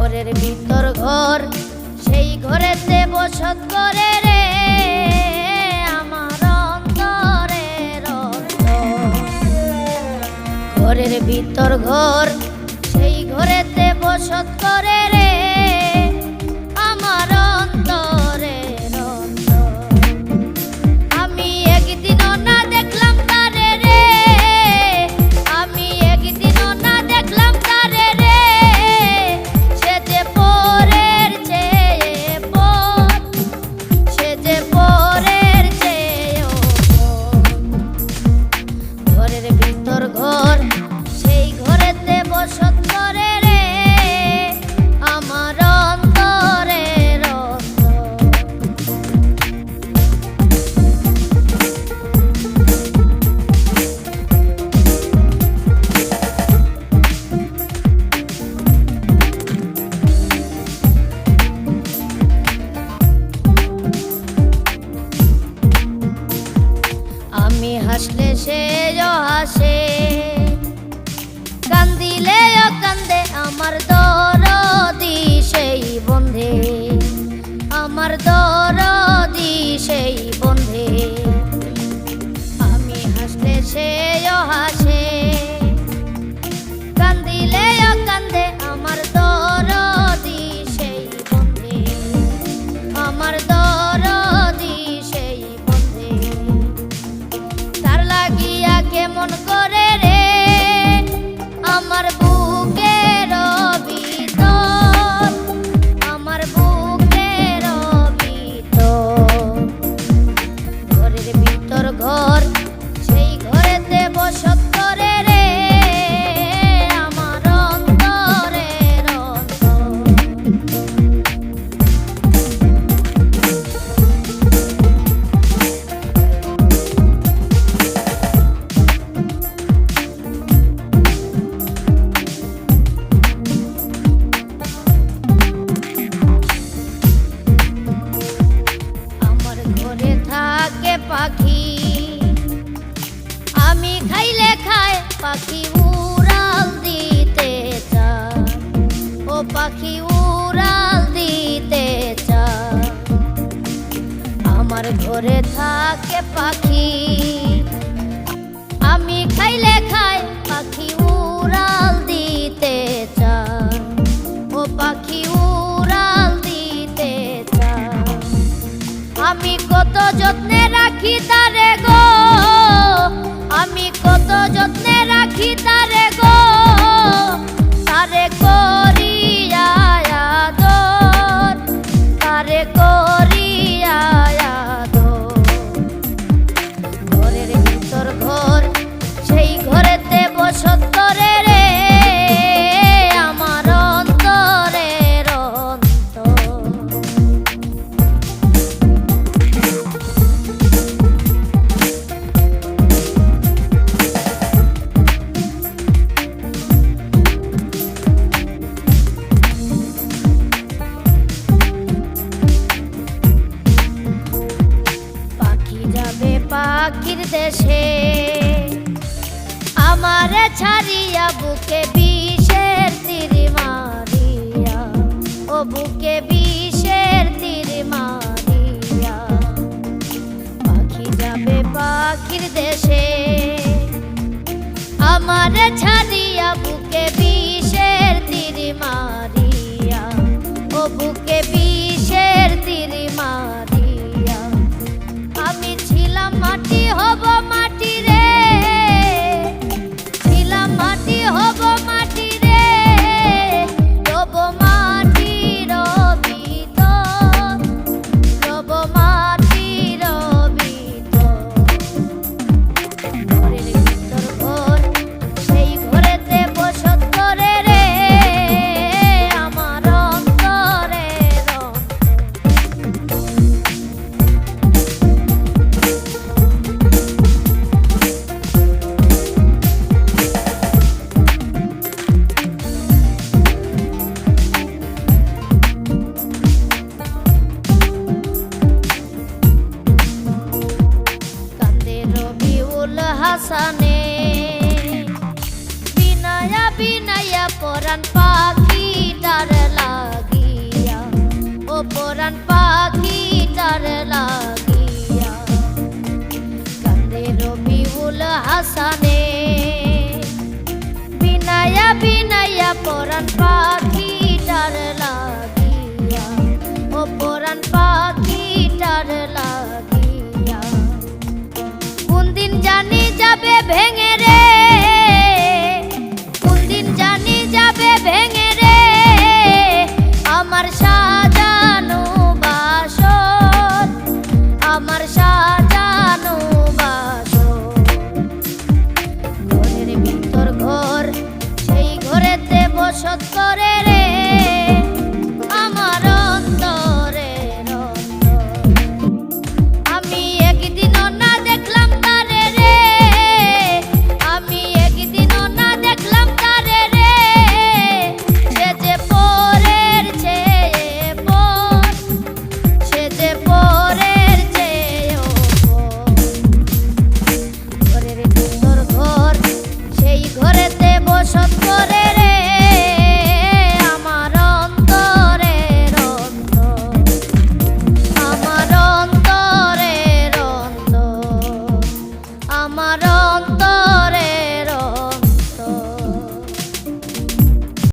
ঘরের ভিতর ঘর, সেই ঘরেতে বসত করে রে আমার অন্তরের অন্তর। ঘরের ভিতর ঘর, সেই ঘরেতে বসত করে রে আমার অন্তরের অন্তর। আমি একদিনও না দেখলাম তারে রে, আমি একদিনও না দেখলাম তারে রে, সে যে পরের চেয়ে পর, সে যে পরের চেয়েও পর। ঘরের ভিতর ঘর, সেই ঘরেতে বসত করে রে আমার অন্তরের অন্তর। আমি হাসলে সেও হাসে, কান্দিলেও কান্দে আমার দরদি সেই বন্ধে, আমার দরদি সেই বন্ধে। আমি হাসলে সেও হাসে, কান্দিলেও কান্দে আমার দরদি সেই বন্ধে, আমার দরদি সেই বন্ধে। তার লাগিয়া কেমন করে রে আমার বুকের ভিতর, আমার বুকের ভিতর। ঘরের ভিতর ঘর, সেই ঘরেতে বসত করে রে আমার অন্তরের অন্তর। আমার ঘরে থাকে পাখি, আমি খাইলে খায় পাখি উড়াল দিতে চায়, ও পাখি উড়াল দিতে চায়। আমার ঘরে থাকে পাখি, আমি খাইলে খায় পাখি উড়াল দিতে চায়, ও পাখি উড়াল দিতে চায়। আমি কত যত্নে রাখি তারে গো, আমি কত যত্নে রাখি তারে গো, তারে করিয়া আদর, তারে করিয়া আদর। ঘরের ভিতর ঘর, সেই ঘরেতে বসত করে রে আমার অন্তরের অন্তর। পাখি যাবে পাখির দেশে, আমারে ছাড়িয়া বুকে বিষের তীর মারিয়া, ও বুকে বিষের তীর মারিয়া। পাখি যাবে পাখির দেশে, আমারে ছাড়িয়া বুকে বিষের তীর মারিয়া, ও বুকে বিষের তীর মারিয়া। আমি ছিলাম মাটি হব মাটি রে, ছিলাম মাটি হব মাটি রে, রব মাটির ভিতর, রব মাটির ভিতর। ঘরের ভিতর ঘর, সেই ঘরেতে বসত করে রে আমার অন্তরের অন্তর। পরাণ পাখিটার লাগিয়া, ও পরাণ পাখিটার লাগিয়া। কোন দিন জানি যাবে ভেঙে রে